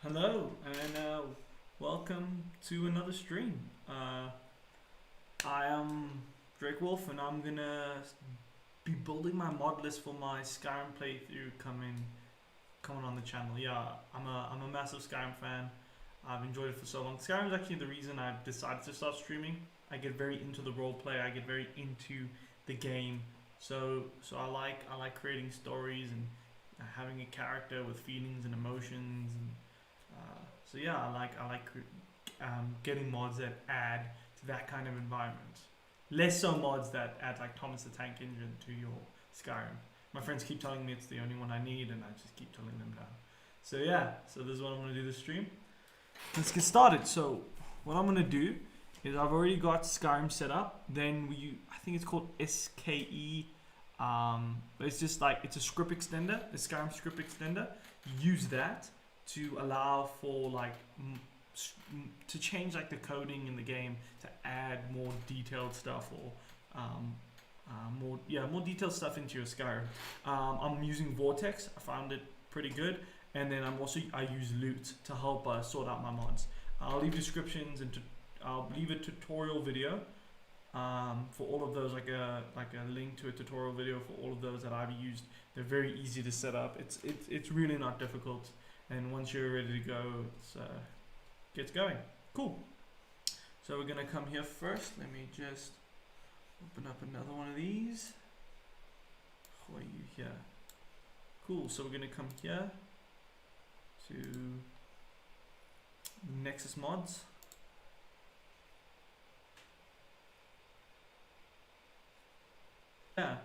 Hello and welcome to another stream. I am DrakeWolf and I'm gonna be building my mod list for my Skyrim playthrough coming on the channel. Yeah, I'm a massive Skyrim fan. I've enjoyed it for so long. Skyrim is actually the reason I've decided to start streaming. I get very into the role play. I get very into the game. So I like creating stories and having a character with feelings and emotions and so yeah, I like getting mods that add to that kind of environment. Less so mods that add like Thomas the Tank Engine to your Skyrim. My friends keep telling me it's the only one I need, and I just keep telling them no. So yeah, so this is what I'm gonna do this stream. Let's get started. So what I'm gonna do is I've already got Skyrim set up. Then I think it's called SKE. But it's just like it's a script extender, a Skyrim script extender. Use that to allow for like to change like the coding in the game to add more detailed stuff or more detailed stuff into your Skyrim. I'm using Vortex. I found it pretty good, and then I use Loot to help sort out my mods. I'll leave descriptions and I'll leave a tutorial video for all of those, like a link to a tutorial video for all of those that I've used. They're very easy to set up. It's really not difficult. And once you're ready to go, it gets going. Cool. So we're gonna come here first. Let me just open up another one of these. Who are you here? Cool. So we're gonna come here to Nexus mods. Yeah,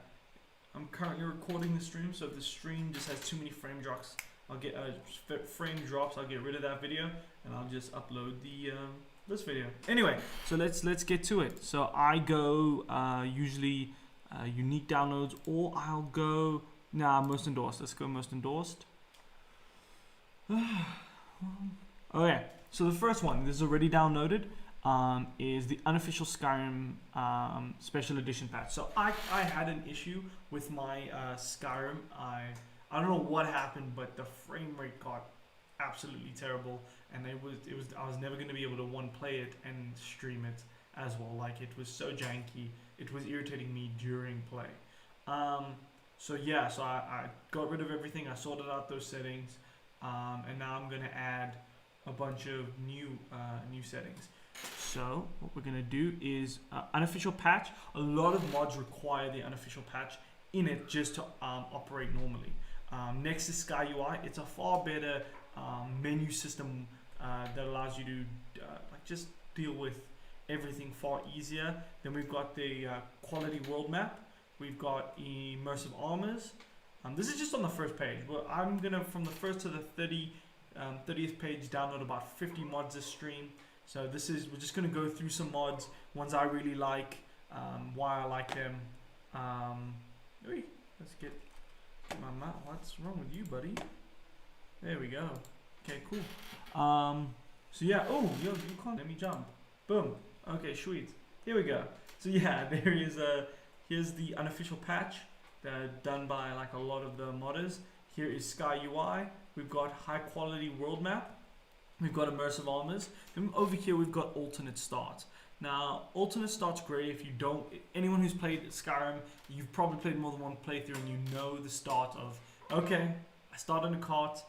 I'm currently recording the stream, so if the stream just has too many frame drops, I'll get I'll get rid of that video and I'll just upload the this video. Anyway, so let's get to it. So I go usually unique downloads, or I'll go most endorsed. Let's go most endorsed. Okay, so the first one, this is already downloaded, is the unofficial Skyrim special edition patch. So I had an issue with my Skyrim. I don't know what happened, but the frame rate got absolutely terrible, and I was never going to be able to play it and stream it as well. Like, it was so janky, it was irritating me during play. So yeah, so I got rid of everything. I sorted out those settings, and now I'm going to add a bunch of new settings. So what we're gonna do is unofficial patch. A lot of mods require the unofficial patch in it just to operate normally. Next is Sky UI. It's a far better menu system that allows you to like just deal with everything far easier. Then we've got the quality world map. We've got immersive armors. This is just on the first page. Well, I'm gonna, from the first to the 30th page, download about 50 mods this stream. So we're just gonna go through some mods, ones I really like, why I like them. Let's get my mouse. What's wrong with you, buddy? There we go. Okay, cool. So yeah. Oh, you can't let me jump. Boom. Okay, sweet. Here we go. So yeah, here's the unofficial patch done by like a lot of the modders. Here is Sky UI. We've got high quality world map. We've got immersive armors. Then over here we've got alternate start. Now, alternate start's great if you don't. Anyone who's played Skyrim, you've probably played more than one playthrough, and you know the start of, okay, I start in a cart,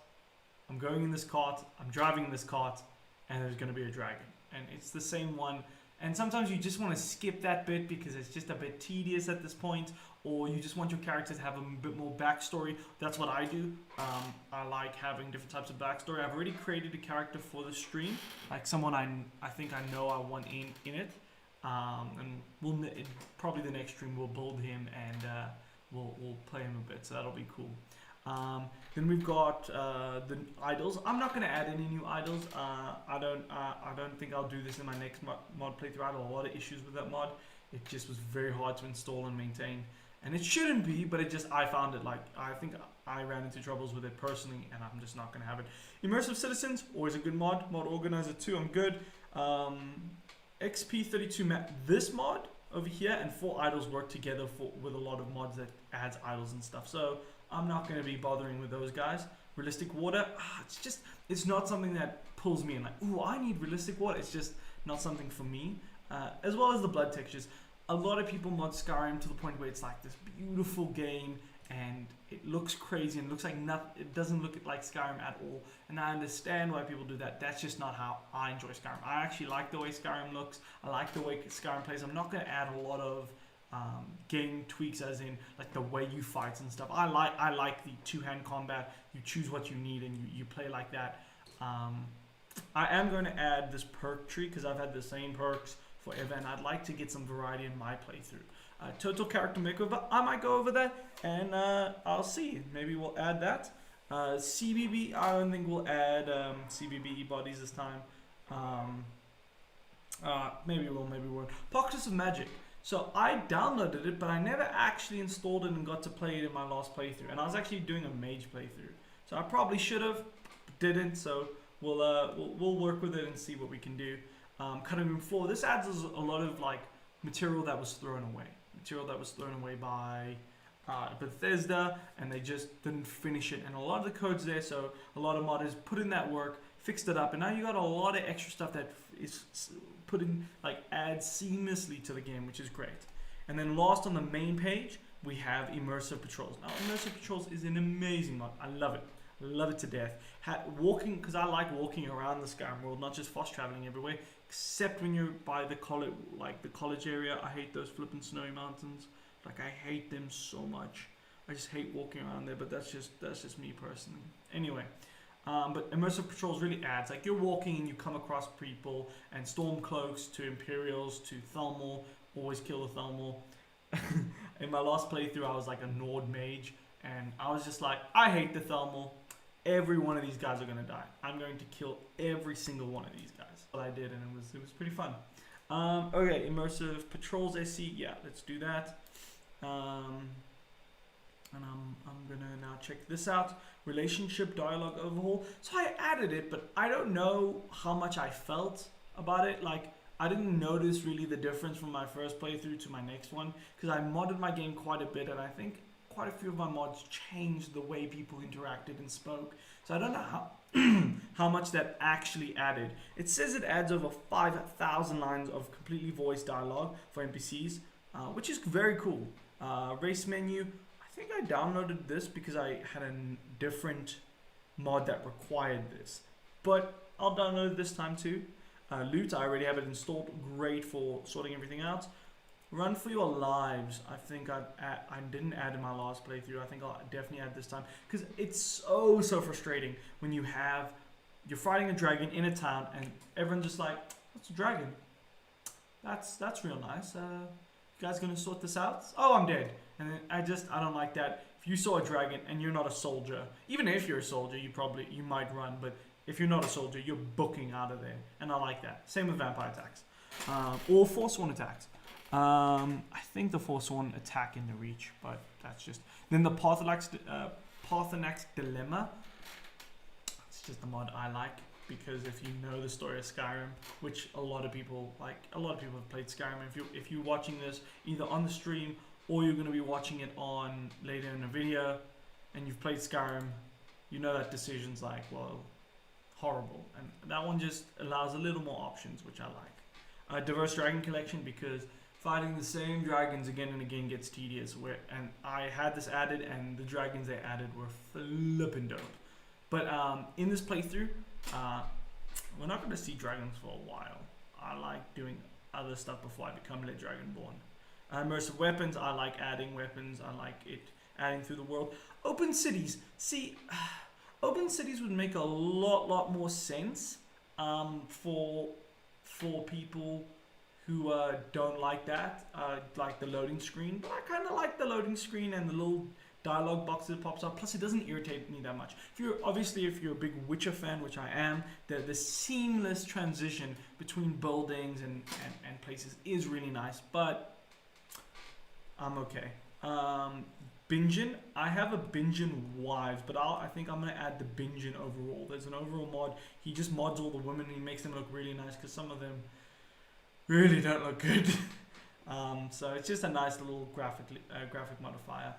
I'm going in this cart, I'm driving in this cart, and there's going to be a dragon. And it's the same one. And sometimes you just want to skip that bit because it's just a bit tedious at this point, or you just want your character to have a bit more backstory. That's what I do. I like having different types of backstory. I've already created a character for the stream, like someone I think I know I want in it, and probably the next stream we'll build him and we'll play him a bit. So that'll be cool. Then we've got the idols. I'm not going to add any new idols. I don't think I'll do this in my next mod playthrough. I had a lot of issues with that mod. It just was very hard to install and maintain, and it shouldn't be, but I found it, like, I think I ran into troubles with it personally, and I'm just not going to have it. Immersive Citizens, always a good mod. Mod Organizer 2, I'm good. XP32 map. This mod over here and 4 idols work together with a lot of mods that adds idols and stuff. So I'm not going to be bothering with those guys. Realistic water, it's not something that pulls me in. Like, ooh, I need realistic water. It's just not something for me. As well as the blood textures. A lot of people mod Skyrim to the point where it's like this beautiful game and it looks crazy and it looks like nothing. It doesn't look like Skyrim at all. And I understand why people do that. That's just not how I enjoy Skyrim. I actually like the way Skyrim looks. I like the way Skyrim plays. I'm not going to add a lot of game tweaks, as in like the way you fight and stuff. I like the two-hand combat. You choose what you need and you play like that. I am going to add this perk tree because I've had the same perks forever, and I'd like to get some variety in my playthrough. Total character makeover, I might go over that, and I'll see. Maybe we'll add that. CBB, I don't think we'll add CBB bodies this time. Maybe we'll, maybe we won't. Pockets of Magic. So I downloaded it, but I never actually installed it and got to play it in my last playthrough. And I was actually doing a mage playthrough, so I probably should have, didn't. So we'll work with it and see what we can do. Cutting room floor. This adds a lot of like material that was thrown away by Bethesda, and they just didn't finish it. And a lot of the code's there, so a lot of modders put in that work, fixed it up, and now you got a lot of extra stuff that is put in, like adds seamlessly to the game, which is great. And then last on the main page, we have Immersive Patrols. Now, Immersive Patrols is an amazing mod. I love it. I love it to death. Walking, because I like walking around the Skyrim world, not just fast traveling everywhere, except when you're by the college, like the college area. I hate those flipping snowy mountains. Like, I hate them so much. I just hate walking around there, but that's just me personally. Anyway, but Immersive Patrols really adds, like, you're walking and you come across people, and Stormcloaks to Imperials to Thalmor, always kill the Thalmor. In my last playthrough, I was like a Nord mage, and I was just like, I hate the Thalmor. Every one of these guys are going to die. I'm going to kill every single one of these guys. What I did, and it was pretty fun. Okay, Immersive Patrols SC, yeah, let's do that. And I'm gonna now check this out. Relationship dialogue overhaul. So I added it, but I don't know how much I felt about it. Like, I didn't notice really the difference from my first playthrough to my next one, because I modded my game quite a bit, and I think quite a few of my mods changed the way people interacted and spoke. So I don't know how how much that actually added. It says it adds over 5,000 lines of completely voiced dialogue for NPCs, which is very cool. Race menu. I think I downloaded this because I had a different mod that required this, but I'll download it this time too. Loot, I already have it installed. Great for sorting everything out. Run for your lives. I think I didn't add in my last playthrough. I think I'll definitely add this time, because it's so frustrating when you're fighting a dragon in a town and everyone's just like, "What's a dragon? That's real nice. You guys gonna sort this out? Oh, I'm dead." And then I don't like that. If you saw a dragon and you're not a soldier, even if you're a soldier, you might run, but if you're not a soldier, you're booking out of there, and I like that. Same with vampire attacks, or Forsworn attacks. I think the Forsworn attack in the Reach, but that's just... Then the Paarthurnax Dilemma. It's just a mod I like, because if you know the story of Skyrim, which a lot of people have played Skyrim. If you're watching this either on the stream or you're going to be watching it on later in a video, and you've played Skyrim, you know that decision's like, well, horrible. And that one just allows a little more options, which I like. Diverse Dragon Collection, because fighting the same dragons again and again gets tedious. And I had this added, and the dragons they added were flippin' dope. But in this playthrough, we're not going to see dragons for a while. I like doing other stuff before I become a Dragonborn. Immersive weapons, I like adding weapons. I like it adding through the world. Open cities. See, open cities would make a lot more sense for people who don't like that, like the loading screen. But I kind of like the loading screen and the little dialogue box that pops up. Plus, it doesn't irritate me that much. If you're a big Witcher fan, which I am, the seamless transition between buildings and places is really nice. But I'm okay. Bingen, I have a Bingen wives, but I think I'm gonna add the Bingen overall. There's an overall mod. He just mods all the women and he makes them look really nice, because some of them really don't look good. So it's just a nice little graphic modifier.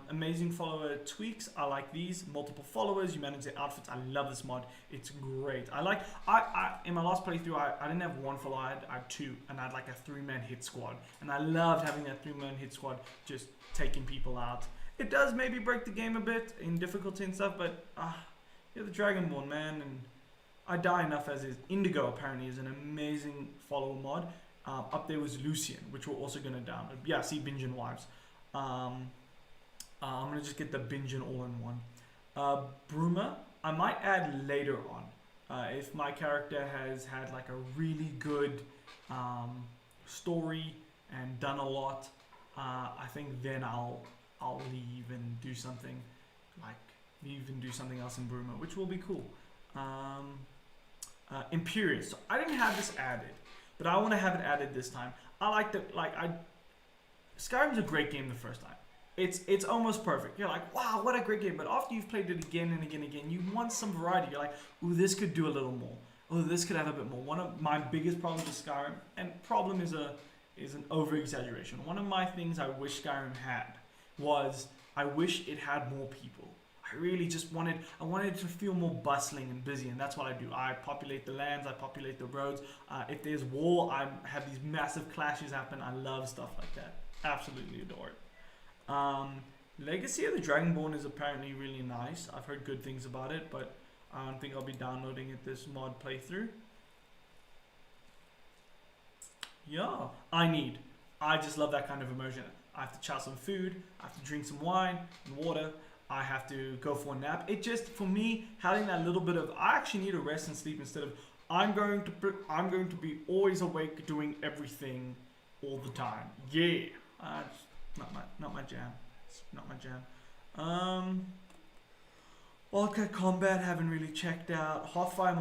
Amazing follower tweaks. I like these. Multiple followers. You manage their outfits. I love this mod. It's great. I in my last playthrough, I didn't have one follower. I had two, and I had like a 3-man hit squad, and I loved having that 3-man hit squad, just taking people out. It does maybe break the game a bit in difficulty and stuff, but you're the Dragonborn, man, and I die enough as is. Indigo apparently is an amazing follower mod. Up there was Lucian, which we're also gonna download. Yeah, see, Binge and Wives. I'm gonna just get the Binge and all-in-one. Bruma, I might add later on. If my character has had like a really good story and done a lot, I think then I'll leave and do something else in Bruma, which will be cool. Imperious. So I didn't have this added, but I want to have it added this time. I like that. Skyrim's a great game the first time. It's almost perfect. You're like, wow, what a great game. But after you've played it again and again and again, you want some variety. You're like, ooh, this could do a little more. Oh, this could have a bit more. One of my biggest problems with Skyrim, and problem is an over-exaggeration. One of my things I wish Skyrim had was I wish it had more people. I really just wanted it to feel more bustling and busy, and that's what I do. I populate the lands, I populate the roads. If there's war, I have these massive clashes happen. I love stuff like that. Absolutely adore it. Legacy of the Dragonborn is apparently really nice. I've heard good things about it, but I don't think I'll be downloading it this mod playthrough. Yeah, I just love that kind of immersion. I have to chow some food, I have to drink some wine and water, I have to go for a nap. It just, for me, having that little bit of, I actually need to rest and sleep instead of, I'm going to be always awake doing everything all the time. Yeah, not my jam. It's not my jam. Wildcat Combat, haven't really checked out. Hotfire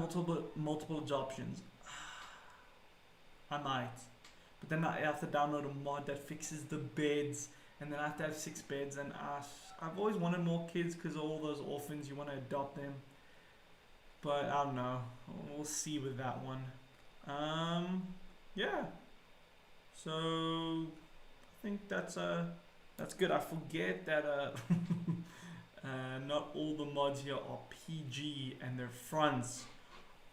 multiple options. I might. But then I have to download a mod that fixes the beds, and then I have to have 6 beds, and I've always wanted more kids because all those orphans, you want to adopt them. But I don't know. We'll see with that one. Yeah. So I think that's good. I forget that not all the mods here are PG, and their fronts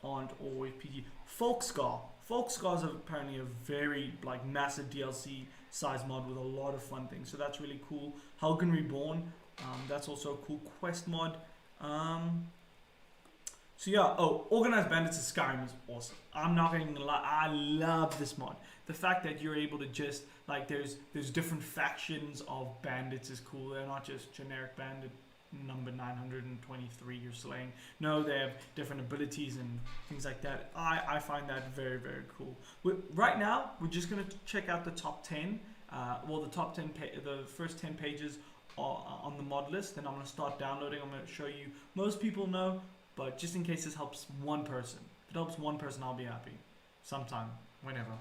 aren't always PG. Folkscar is apparently a very massive DLC size mod with a lot of fun things, so that's really cool. Helgen Reborn, that's also a cool quest mod. So yeah, Organized Bandits of Skyrim is awesome. I'm not going to lie, I love this mod. The fact that you're able to just there's different factions of bandits is cool. They're not just generic bandit number 923 you're slaying. No, they have different abilities and things like that. I find that very, very cool. Right now, we're just going to check out the top 10. The first 10 pages are on the mod list. Then I'm going to start downloading. I'm going to show you. Most people know, but just in case this helps one person. If it helps one person, I'll be happy. Sometime, whenever.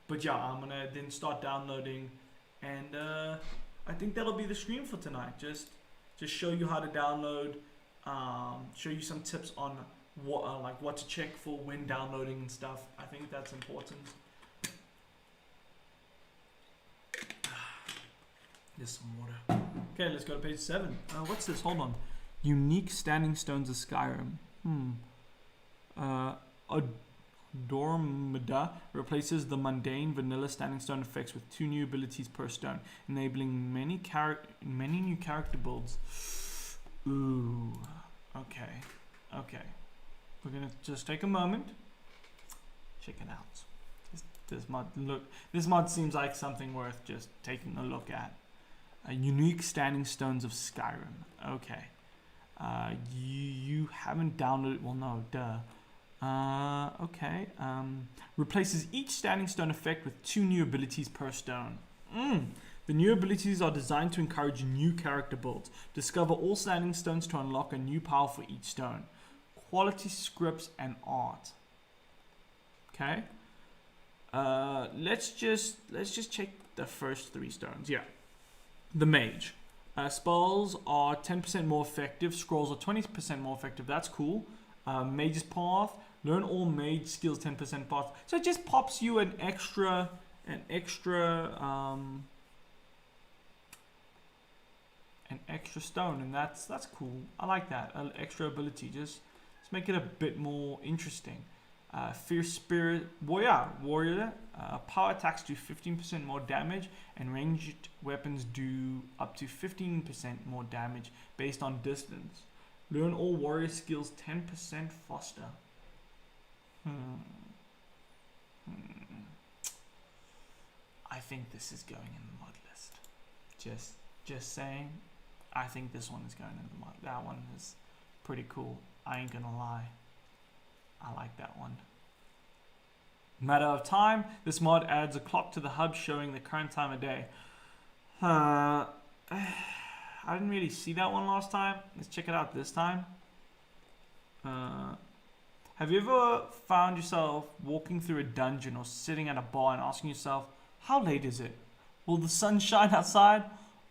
But yeah, I'm going to then start downloading. And I think that'll be the stream for tonight. Just show you how to download, show you some tips on what to check for when downloading and stuff. I think that's important. There's some water. Okay, let's go to page 7. What's this? Hold on. Unique standing stones of Skyrim. Dormida replaces the mundane vanilla standing stone effects with 2 new abilities per stone, enabling many new character builds. Ooh, okay. We're gonna just take a moment. Check it out. This mod seems like something worth just taking a look at. Unique standing stones of Skyrim. Okay. You haven't downloaded. Well, no, duh. Okay. Replaces each standing stone effect with 2 new abilities per stone. The new abilities are designed to encourage new character builds. Discover all standing stones to unlock a new power for each stone. Quality scripts and art. Okay. Let's just check the first 3 stones. Yeah. The mage. Spells are 10% more effective. Scrolls are 20% more effective. That's cool. Mage's Path. Learn all mage skills 10% path. So it just pops you an extra an extra stone, and that's cool. I like that. An extra ability. Just make it a bit more interesting. Fierce Spirit Warrior. Power attacks do 15% more damage, and ranged weapons do up to 15% more damage based on distance. Learn all warrior skills 10% faster. I think this is going in the mod list. Just saying. I think this one is going in the mod. That one is pretty cool. I ain't gonna lie. I like that one. Matter of time. This mod adds a clock to the hub showing the current time of day. I didn't really see that one last time. Let's check it out this time. Have you ever found yourself walking through a dungeon or sitting at a bar and asking yourself, how late is it? Will the sun shine outside?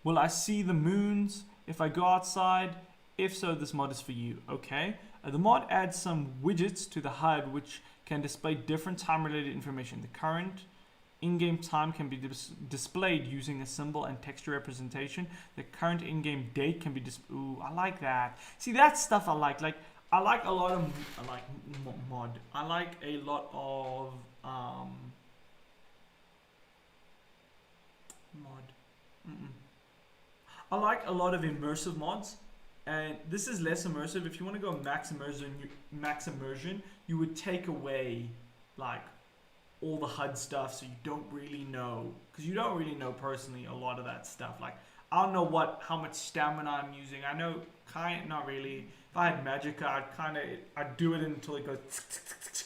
Will I see the moons if I go outside? If so, this mod is for you. Okay. The mod adds some widgets to the HUD which can display different time-related information. The current in-game time can be displayed using a symbol and texture representation. The current in-game date can be ooh, I like that. See, that stuff I like. Like, I like a lot of mod. I like a lot of I like a lot of immersive mods. And this is less immersive. If you want to go max immersion, you would take away like all the HUD stuff, so you don't really know, because you don't really know personally a lot of that stuff. Like, I don't know how much stamina I'm using. I know not really. If I had magicka, I'd do it until it goes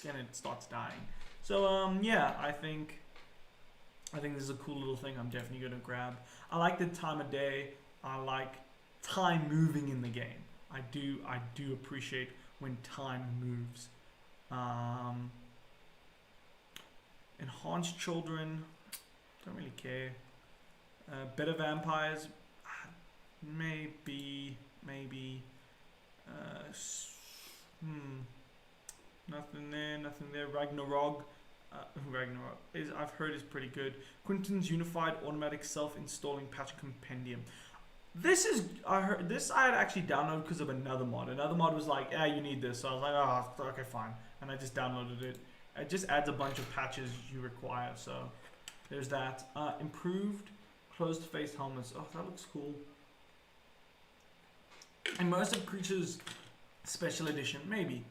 and it starts dying. So yeah, I think this is a cool little thing. I'm definitely gonna grab. I like the time of day. I like time moving in the game. I do appreciate when time moves. Enhanced children, don't really care. Better vampires, maybe. Nothing there. Ragnarok I've heard is pretty good. Quentin's unified automatic self-installing patch compendium. I had actually downloaded because of another mod. Another mod was like, yeah, you need this. So I was like, oh, okay, fine. And I just downloaded it. It just adds a bunch of patches you require. So there's that. Improved closed face helmets. Oh, that looks cool. Immersive creatures special edition. Maybe.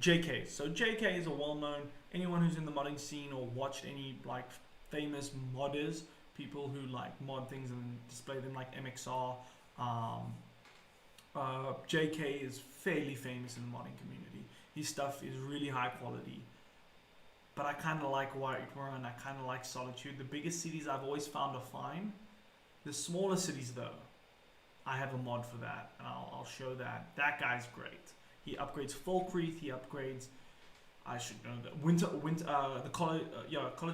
JK. So JK is a well-known, anyone who's in the modding scene or watched any like famous modders, people who like mod things and display them like MXR. JK is fairly famous in the modding community. His stuff is really high quality. But I kind of like Whiterun, I kind of like Solitude. The biggest cities I've always found are fine. The smaller cities though, I have a mod for that, and I'll show that. That guy's great. He upgrades Falkreath, he upgrades, I should know that, the College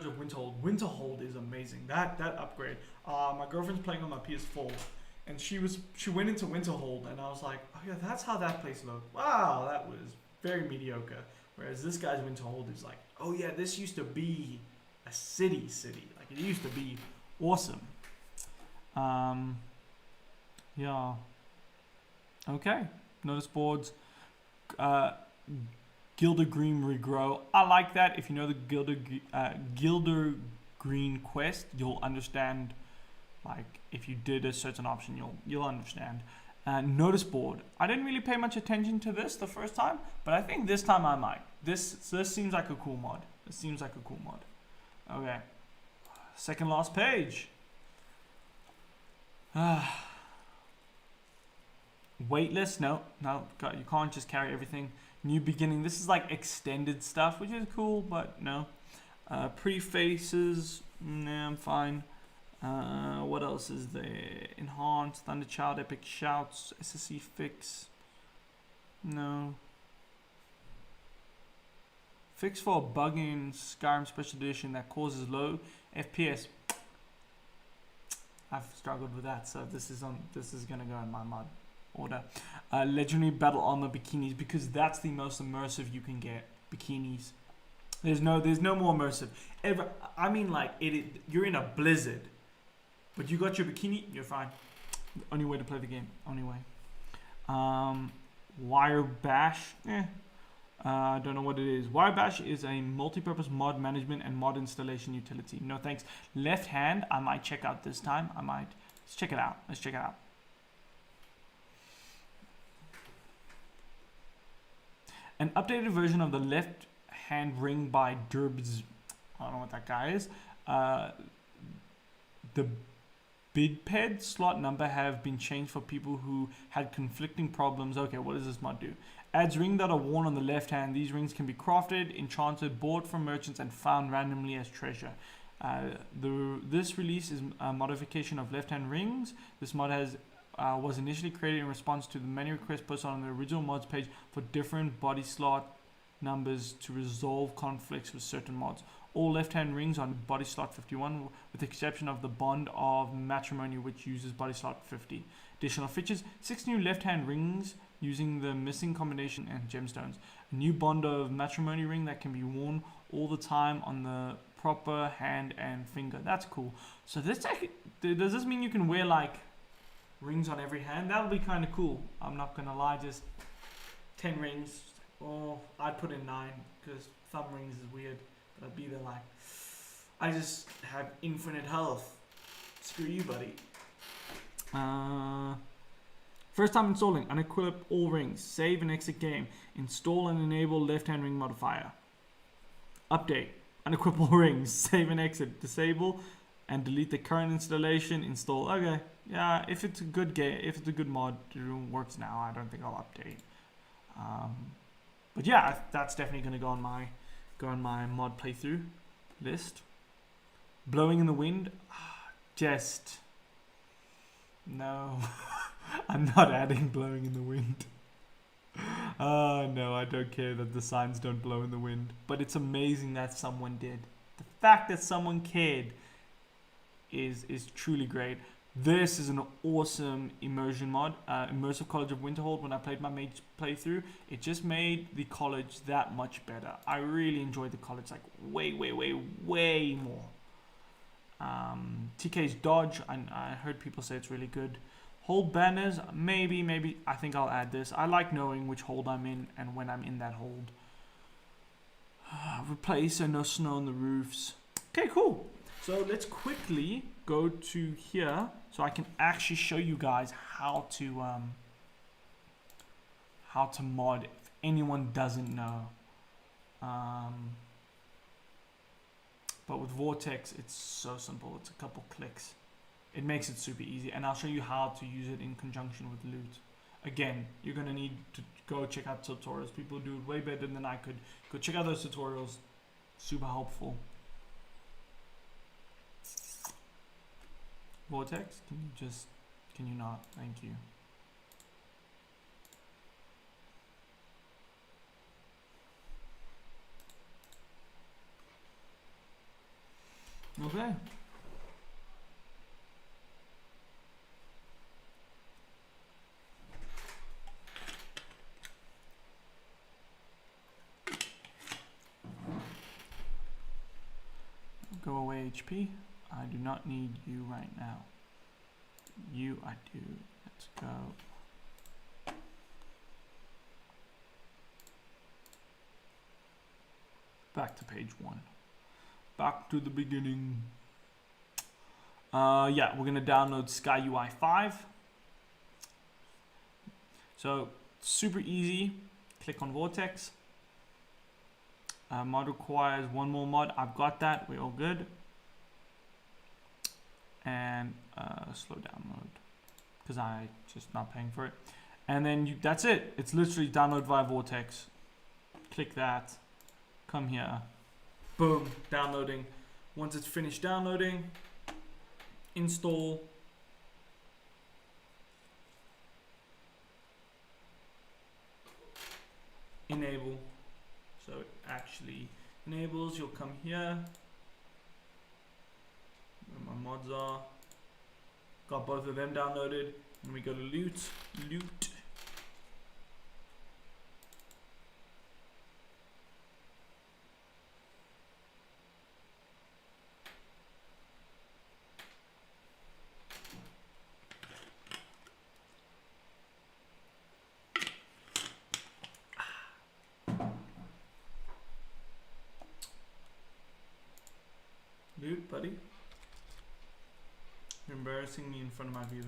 of Winterhold. Winterhold is amazing. That upgrade. My girlfriend's playing on my PS4, and she went into Winterhold, and I was like, oh yeah, that's how that place looked. Wow, that was very mediocre. Whereas this guy's Winterhold is like, oh yeah, this used to be a city. Like, it used to be awesome. Yeah. Okay. Notice boards. Gilder Green Regrow. I like that. If you know the Gilder Green quest, you'll understand. Like, if you did a certain option, you'll understand. Notice board. I didn't really pay much attention to this the first time, but I think this time I might. This seems like a cool mod. Okay. Second last page. Weightless. No, God, you can't just carry everything. New beginning. This is like extended stuff, which is cool, but no. Prefaces. Nah, I'm fine. What else is there? Enhanced, Thunderchild, Epic Shouts, SSC Fix. No. Fix for a bug in Skyrim Special Edition that causes low FPS. I've struggled with that, so this is gonna go in my mod order. Legendary Battle Armor Bikinis, because that's the most immersive you can get. Bikinis. There's no more immersive ever. I mean, like, you're in a blizzard. But you got your bikini, you're fine. Only way to play the game. Only way. Wire bash. I don't know what it is. Wire bash is a multi-purpose mod management and mod installation utility. No thanks. Left hand, I might check out this time. Let's check it out. Let's check it out. An updated version of the left hand ring by Derbs. I don't know what that guy is. The bidped slot number have been changed for people who had conflicting problems. Okay, what does this mod do? Adds rings that are worn on the left hand. These rings can be crafted, enchanted, bought from merchants, and found randomly as treasure. This release is a modification of left hand rings. This mod was initially created in response to the many requests posted on the original mods page for different body slot numbers to resolve conflicts with certain mods. All left-hand rings on body slot 51, with the exception of the Bond of Matrimony, which uses body slot 50. Additional features: 6 new left-hand rings using the missing combination and gemstones. A new Bond of Matrimony ring that can be worn all the time on the proper hand and finger. That's cool. So does this mean you can wear like rings on every hand? That would be kind of cool. I'm not gonna lie, just 10 rings. Oh, I'd put in 9 because thumb rings is weird. I'd be there like, I just have infinite health. Screw you, buddy. First time installing, unequip all rings. Save and exit game. Install and enable left-hand ring modifier. Update. Unequip all rings. Save and exit. Disable and delete the current installation. Install. Okay. Yeah, if it's a good game, if it's a good mod, it works now. I don't think I'll update. But yeah, that's definitely gonna go on my mod playthrough list. Blowing in the wind, just no. I'm not adding blowing in the wind. No, I don't care that the signs don't blow in the wind, but it's amazing that someone did. The fact that someone cared is truly great. This is an awesome immersion mod, immersive College of Winterhold. When I played my mage playthrough, it just made the college that much better. I really enjoyed the college, like way more. TK's dodge, I heard people say it's really good. Hold banners, maybe. I think I'll add this. I like knowing which hold I'm in and when I'm in that hold. Replace so no snow on the roofs. Okay, cool. So let's quickly go to here so I can actually show you guys how to mod if anyone doesn't know. But with Vortex, it's so simple. It's a couple clicks. It makes it super easy, and I'll show you how to use it in conjunction with loot. Again, you're gonna need to go check out tutorials. People do it way better than I could. Go check out those tutorials. Super helpful. Vortex, can you not? Thank you. Okay. Go away HP. I do not need you right now. You I do. Let's go. Back to page 1. Back to the beginning. Yeah, we're gonna download SkyUI 5. So super easy. Click on Vortex. Mod requires one more mod. I've got that. We're all good. And slow download because I just not paying for it. And then that's it. It's literally download via Vortex. Click that. Come here. Boom. Downloading. Once it's finished downloading, install. Enable. So it actually enables. You'll come here. Where my mods are. Got both of them downloaded. And we go to loot. loot, buddy. You're embarrassing me in front of my viewers.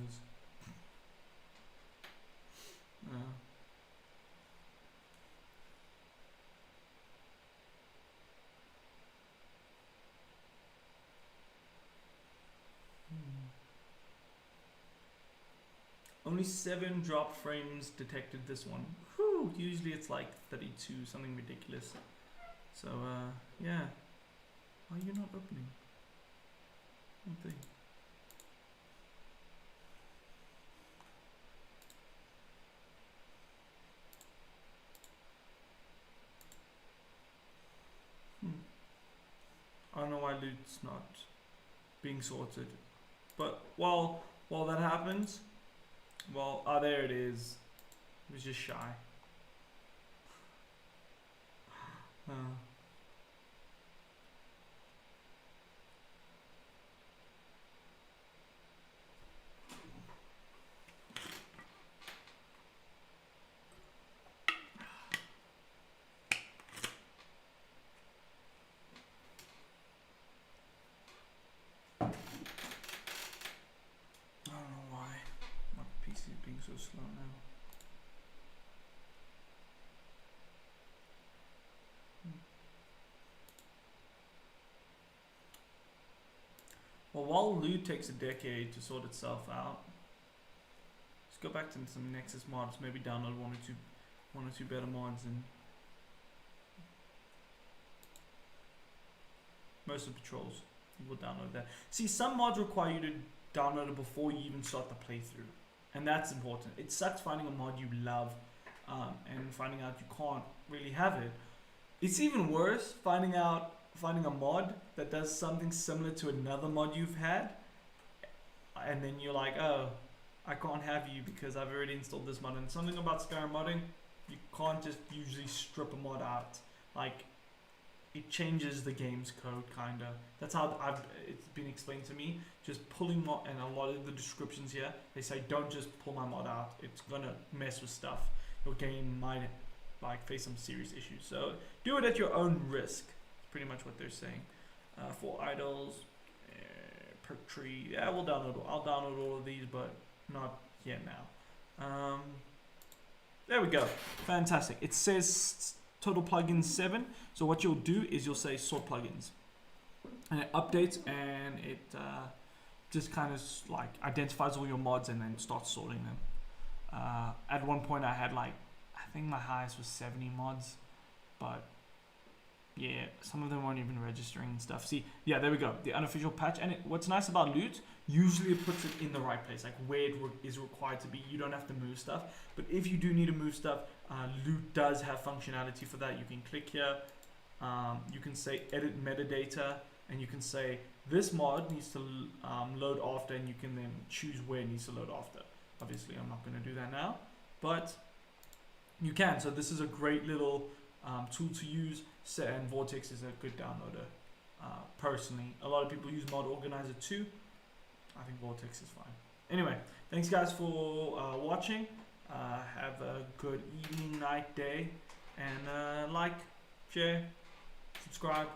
Only 7 drop frames detected this one. Whew, usually it's like 32, something ridiculous. So, yeah. Why are you not opening? What thing? I don't know why loot's not being sorted. But while that happens, well, oh, there it is. It was just shy. I don't know why my PC is being so slow now. Well, while loot takes a decade to sort itself out, let's go back to some Nexus mods. Maybe download one or two better mods, and most of the patrols you will download that. See, some mods require you to download it before you even start the playthrough, and that's important. It sucks finding a mod you love and finding out you can't really have it. It's even worse finding a mod that does something similar to another mod you've had, and then you're like, oh, I can't have you because I've already installed this mod. And something about Skyrim modding, you can't just usually strip a mod out. Like, it changes the game's code, kinda. That's how it's been explained to me. Just pulling mod, and a lot of the descriptions here, they say don't just pull my mod out. It's gonna mess with stuff. Your game might like face some serious issues. So do it at your own risk. Pretty much what they're saying. For idols, perk tree. Yeah, I'll download all of these, but not yet now. There we go. Fantastic. It says total plugins 7. So what you'll do is you'll say sort plugins, and it updates, and it just kind of like identifies all your mods and then starts sorting them. At one point I had like, I think my highest was 70 mods, but yeah, some of them weren't even registering and stuff. See, yeah, there we go, the unofficial patch. And what's nice about loot, usually it puts it in the right place, like where it is required to be. You don't have to move stuff, but if you do need to move stuff, loot does have functionality for that. You can click here, you can say edit metadata, and you can say this mod needs to load after, and you can then choose where it needs to load after. Obviously I'm not going to do that now, but you can. So this is a great little tool to use, and Vortex is a good downloader. Personally, a lot of people use Mod Organizer too. I think Vortex is fine. Anyway, thanks guys for watching. Have a good evening, night, day, and like, share, subscribe.